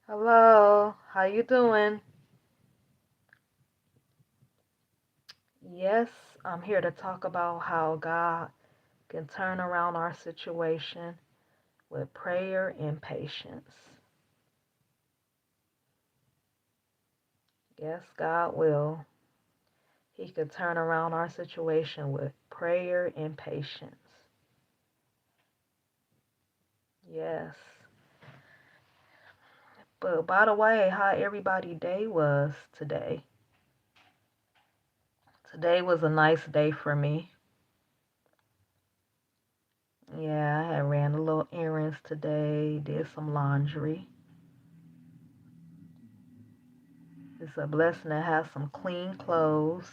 Hello, how you doing? Yes, I'm here to talk about how God can turn around our situation with prayer and patience. Yes, God will. He can turn around our situation with prayer and patience. Yes. But by the way, how everybody day was today. Today was a nice day for me. Yeah, I had ran a little errands today, did some laundry. It's a blessing to have some clean clothes.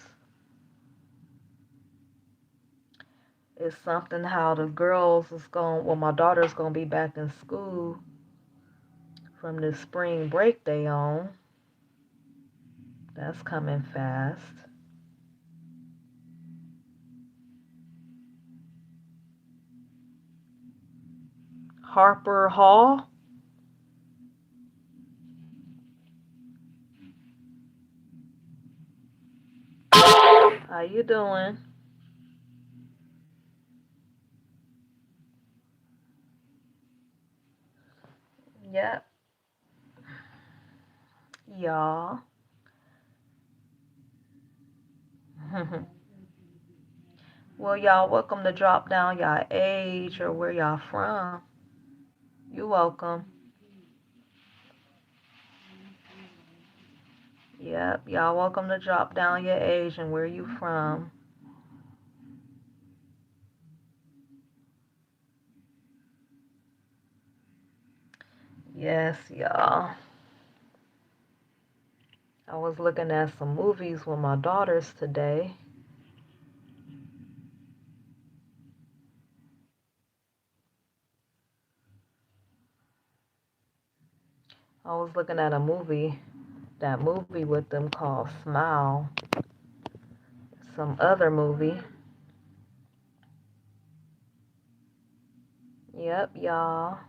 It's something how the girls is going, well, my daughter's going to be back in school from the spring break they on. That's coming fast. Harper Hall, how you doing? Yep, y'all. Well, y'all welcome to drop down y'all age or where y'all from. You welcome. Yep, y'all welcome to drop down your age and where you from. Yes, y'all. I was looking at some movies with my daughters today. I was looking at a movie, that movie with them called Smile. Some other movie. Yep, y'all.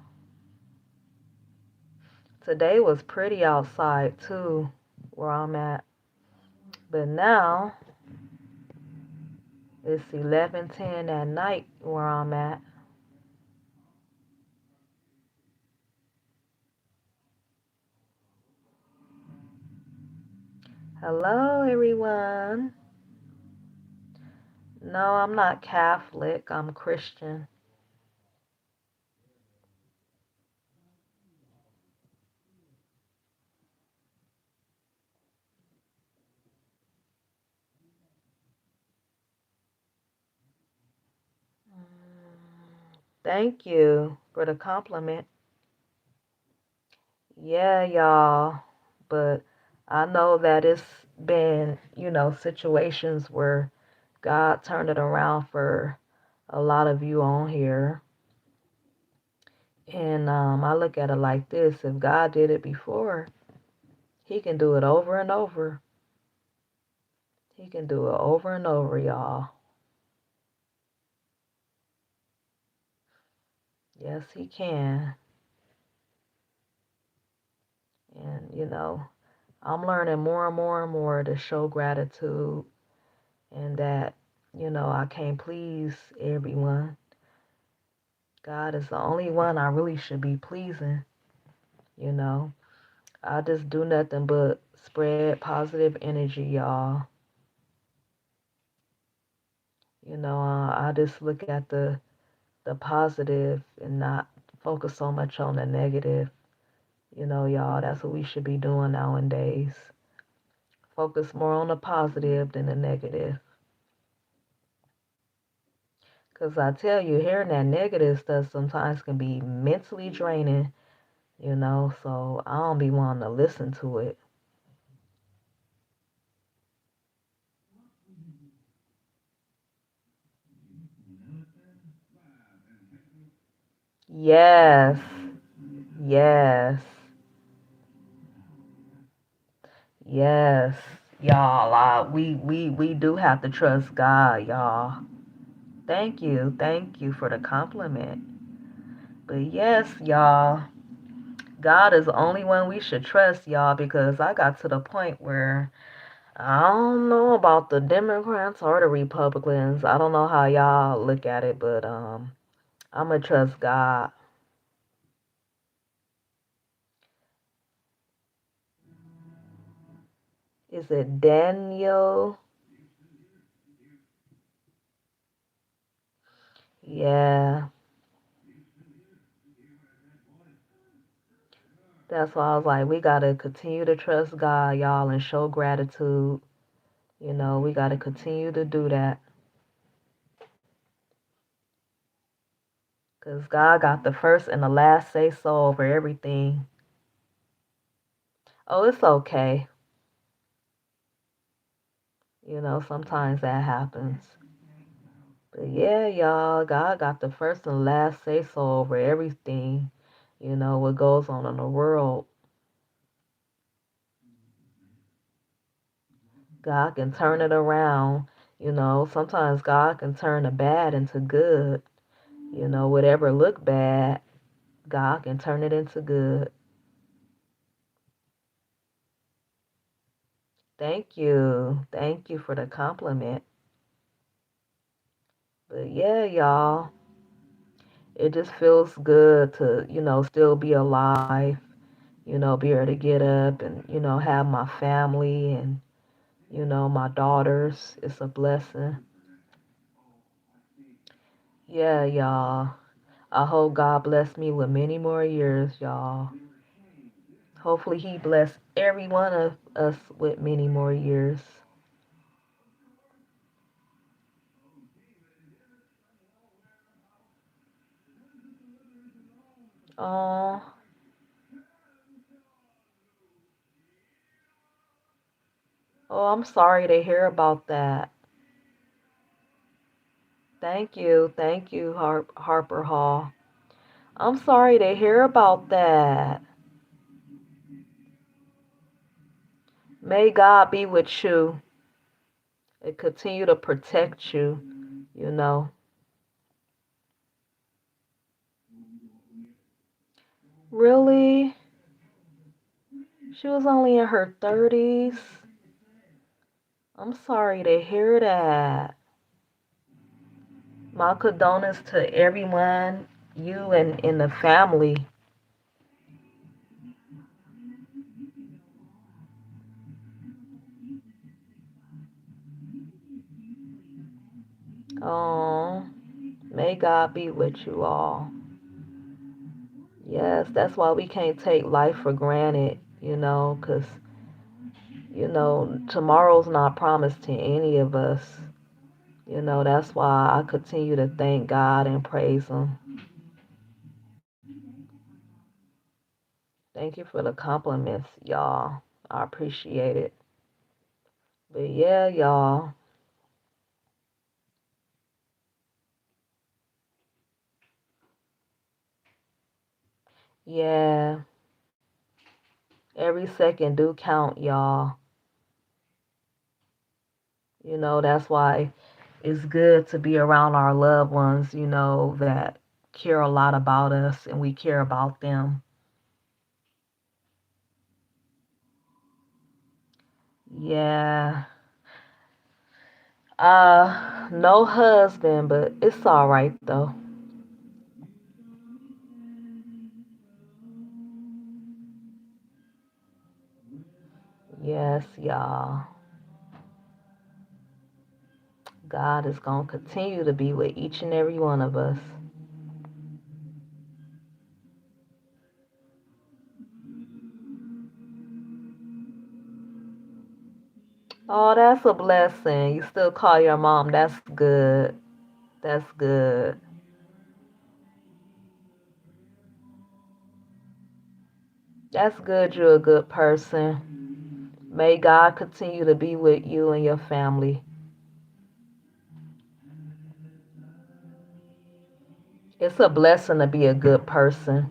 Today was pretty outside too, where I'm at. But now it's 11:10 at night where I'm at. Hello, everyone. No, I'm not Catholic. I'm Christian. Thank you for the compliment. Yeah, y'all. But I know that it's been, situations where God turned it around for a lot of you on here. And I look at it like this: if God did it before, He can do it over and over. He can do it over and over, y'all. Yes, He can. And, I'm learning more and more and more to show gratitude and that, I can't please everyone. God is the only one I really should be pleasing, you know. I just do nothing but spread positive energy, y'all. I just look at the positive and not focus so much on the negative. Y'all, that's what we should be doing nowadays. Focus more on the positive than the negative. Because I tell you, hearing that negative stuff sometimes can be mentally draining, so I don't be wanting to listen to it. Yes, yes, yes. Y'all, we do have to trust God, y'all. Thank you for the compliment. But yes, y'all, God is the only one we should trust, y'all, because I got to the point where I don't know about the Democrats or the Republicans. I don't know how y'all look at it, but I'ma trust God. Is it Daniel? Yeah, that's why I was like, we gotta continue to trust God, y'all, and show gratitude. We gotta continue to do that. Because God got the first and the last say so over everything. Oh, it's okay. Sometimes that happens. But yeah, y'all, God got the first and last say so over everything. What goes on in the world. God can turn it around. Sometimes God can turn the bad into good. Whatever look bad, God can turn it into good. Thank you. Thank you for the compliment. But yeah, y'all, it just feels good to, still be alive, be able to get up and, have my family and, my daughters. It's a blessing. Yeah, y'all. I hope God bless me with many more years, y'all. Hopefully He bless every one of us with many more years. Oh, oh, I'm sorry to hear about that. Thank you, Harper Hall. I'm sorry to hear about that. May God be with you and continue to protect you, you know. Really? She was only in her 30s? I'm sorry to hear that. My condolences to everyone, you and in the family. Oh, may God be with you all. Yes, that's why we can't take life for granted, because, tomorrow's not promised to any of us. That's why I continue to thank God and praise Him. Thank you for the compliments, y'all. I appreciate it. But yeah, y'all. Yeah, every second do count, y'all. That's why it's good to be around our loved ones, that care a lot about us and we care about them. Yeah. No husband, but it's all right though. Yes, y'all. God is going to continue to be with each and every one of us. Oh, that's a blessing. You still call your mom. That's good. That's good. That's good. You're a good person. May God continue to be with you and your family. It's a blessing to be a good person.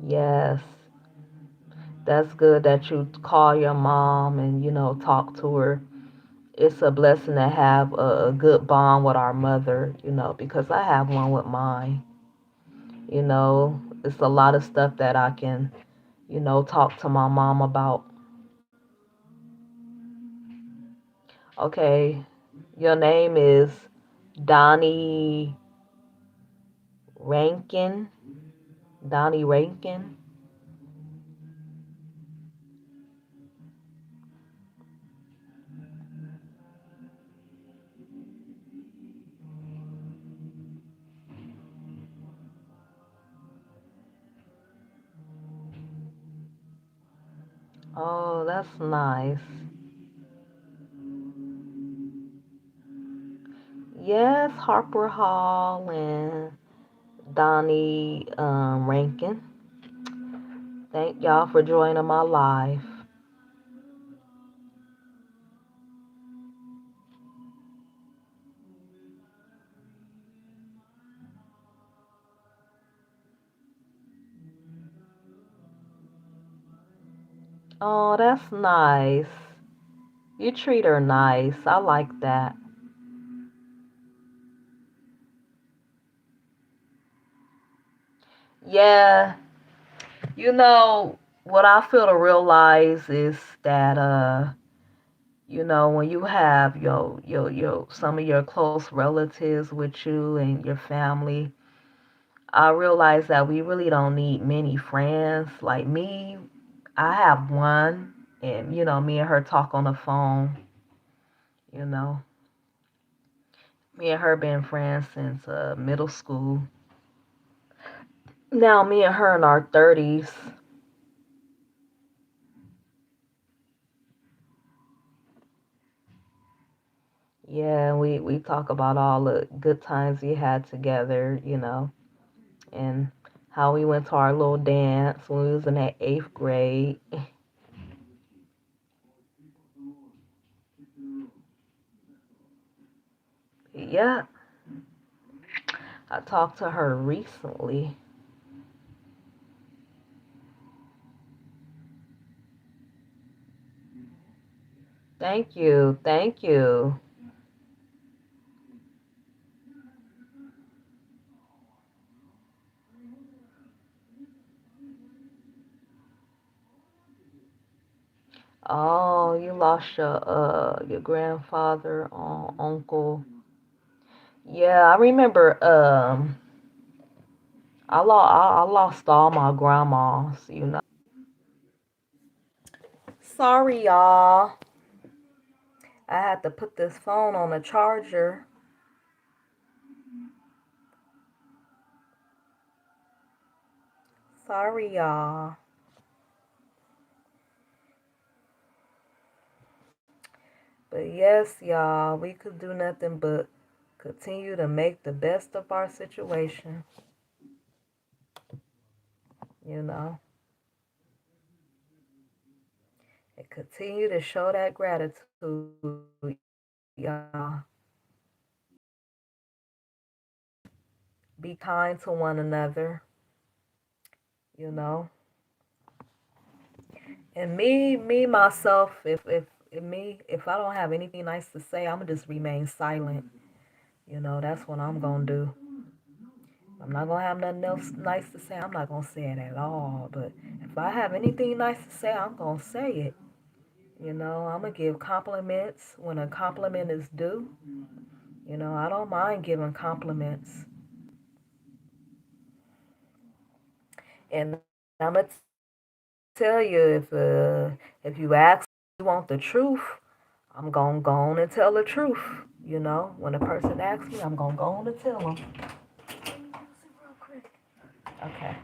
Yes. That's good that you call your mom and, talk to her. It's a blessing to have a good bond with our mother, because I have one with mine. It's a lot of stuff that I can, talk to my mom about. Okay, your name is Donnie Rankin. Donnie Rankin. Oh, that's nice. Yes, Harper Hall and Donnie Rankin. Thank y'all for joining my live. Oh, that's nice. You treat her nice. I like that. Yeah, what I feel to realize is that when you have your some of your close relatives with you and your family, I realize that we really don't need many friends. Like me, I have one, and me and her talk on the phone. You know, me and her been friends since middle school. Now me and her in our 30s. Yeah, we talk about all the good times we had together, and how we went to our little dance when we was in that 8th grade. Yeah, I talked to her recently. Thank you, thank you. Oh, you lost your grandfather, uncle. Yeah, I remember. I lost all my grandmas. Sorry, y'all. I had to put this phone on a charger. Sorry, y'all. But yes, y'all, we could do nothing but Continue to make the best of our situation, you know, and continue to show that gratitude, y'all. Be kind to one another, you know. And me myself, if I don't have anything nice to say, I'm gonna just remain silent. You know, that's what I'm gonna do. I'm not gonna have nothing else nice to say. I'm not gonna say it at all. But if I have anything nice to say, I'm gonna say it. You know, I'm gonna give compliments when a compliment is due. You know, I don't mind giving compliments. And I'm gonna tell you, if you ask me, you want the truth, I'm gonna go on and tell the truth. You know, when a person asks me, I'm gonna go on and tell them. Okay.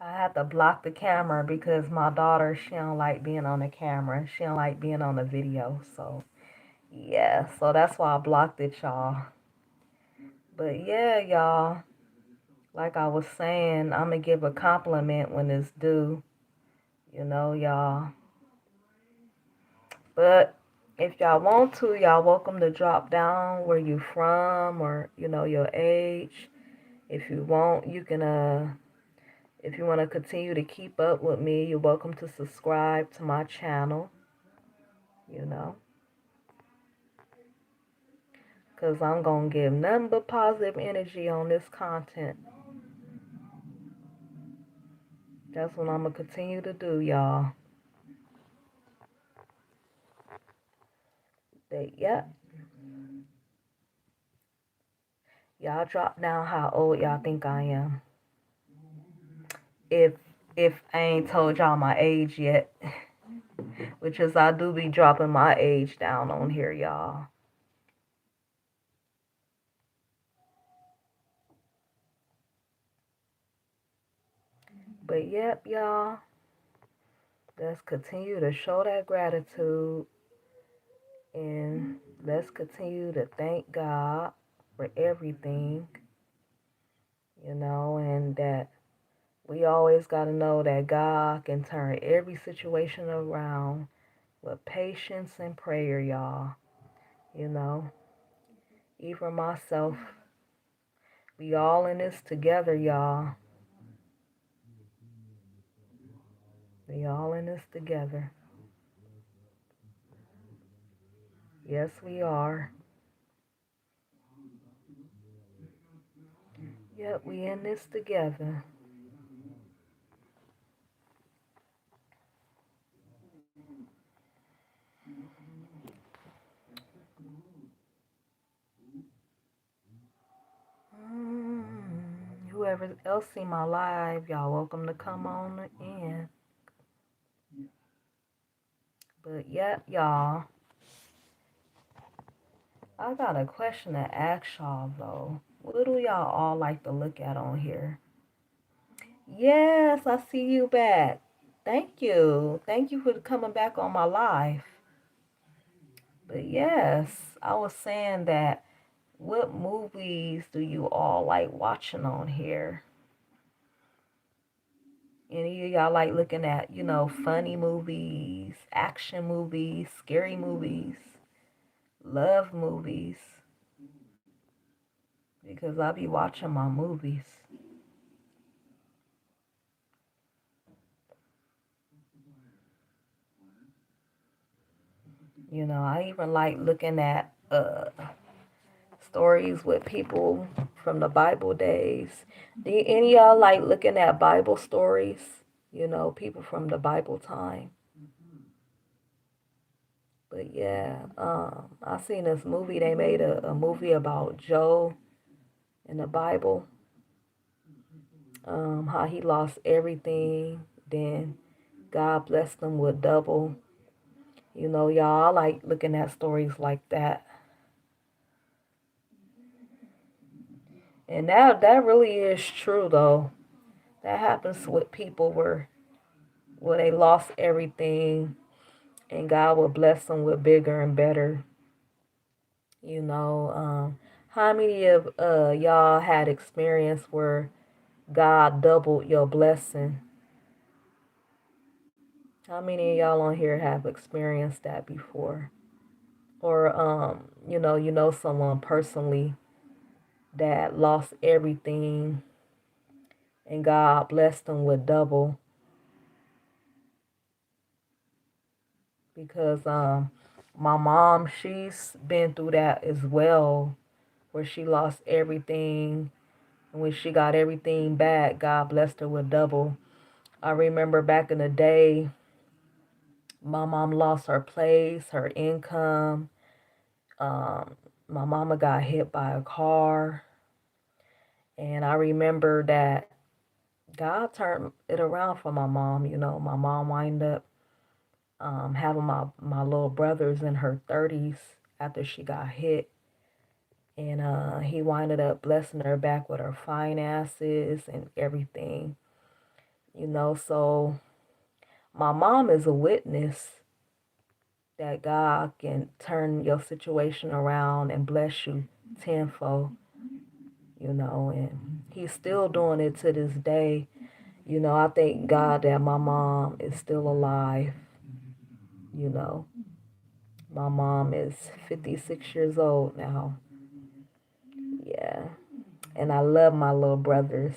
I had to block the camera because my daughter, she don't like being on the camera. She don't like being on the video. So yeah, so that's why I blocked it, y'all. But yeah, y'all, like I was saying, I'm gonna give a compliment when it's due. You know, y'all. But if y'all want to, y'all welcome to drop down where you from or you know your age. If you want, you can if you want to continue to keep up with me, you're welcome to subscribe to my channel, you know, because I'm going to give nothing but positive energy on this content. That's what I'm going to continue to do, y'all. But, yep, y'all drop down how old y'all think I am. If if I ain't told y'all my age yet, which is I do be dropping my age down on here, y'all. But yep, y'all, let's continue to show that gratitude and let's continue to thank God for everything, you know, and that we always got to know that God can turn every situation around with patience and prayer, y'all. You know, even myself, we all in this together, y'all. We all in this together. Yes, we are. Yep, we in this together. Whoever else see my live, y'all welcome to come on in. But yep, y'all. I got a question to ask y'all though. What do y'all all like to look at on here? Yes, I see you back. Thank you. Thank you for coming back on my live. But yes, I was saying that what movies do you all like watching on here? Any of y'all like looking at, you know, funny movies, action movies, scary movies, love movies? Because I be watching my movies. I even like looking at stories with people from the Bible days. Do any of y'all like looking at Bible stories? People from the Bible time. But yeah, I seen this movie. They made a movie about Joe in the Bible. How he lost everything. Then God blessed him with double. Y'all, I like looking at stories like that. And that really is true though. That happens with people where they lost everything and God will bless them with bigger and better. You know, how many of y'all had experience where God doubled your blessing? How many of y'all on here have experienced that before? Or someone personally that lost everything and God blessed them with double because my mom, she's been through that as well, where she lost everything, and when she got everything back, God blessed her with double. I remember back in the day, my mom lost her place, her income. Um, my mama got hit by a car, and I remember that God turned it around for my mom. My mom wind up having my little brothers in her 30s after she got hit. And he winded up blessing her back with her finances and everything. So my mom is a witness that God can turn your situation around and bless you tenfold, and he's still doing it to this day. I thank God that my mom is still alive. You know, my mom is 56 years old now. Yeah. And I love my little brothers.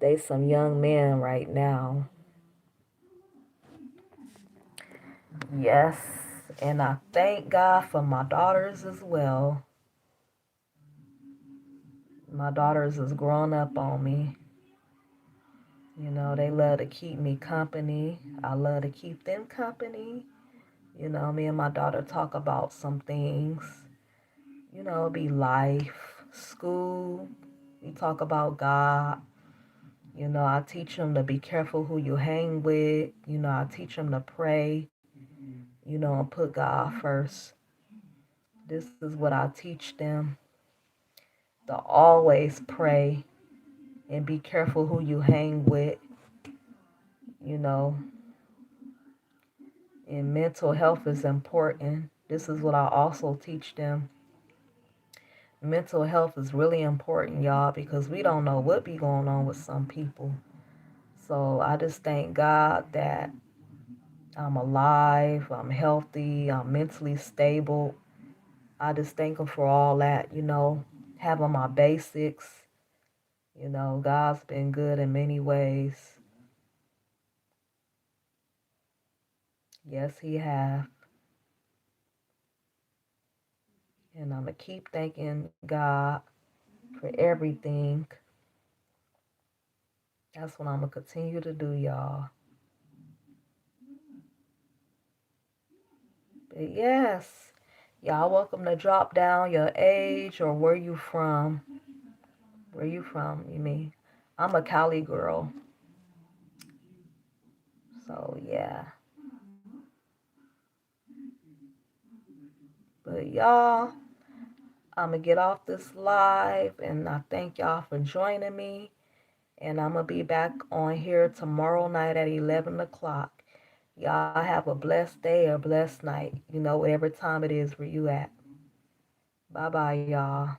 They some young men right now. Yes. And I thank God for my daughters as well. My daughters is growing up on me. They love to keep me company. I love to keep them company. Me and my daughter talk about some things. Be life, school. We talk about God. I teach them to be careful who you hang with. I teach them to pray, and put God first. This is what I teach them, to always pray and be careful who you hang with, you know, and mental health is important. This is what I also teach them. Mental health is really important, y'all, because we don't know what be going on with some people. So I just thank God that I'm alive, I'm healthy, I'm mentally stable. I just thank Him for all that, having my basics. God's been good in many ways. Yes, He have. And I'm going to keep thanking God for everything. That's what I'm going to continue to do, y'all. But yes, y'all welcome to drop down your age or where you from. Where you from, you mean? I'm a Cali girl. So, yeah. But y'all, I'm going to get off this live and I thank y'all for joining me. And I'm going to be back on here tomorrow night at 11 o'clock. Y'all have a blessed day or blessed night, whatever time it is where you at. Bye-bye, y'all.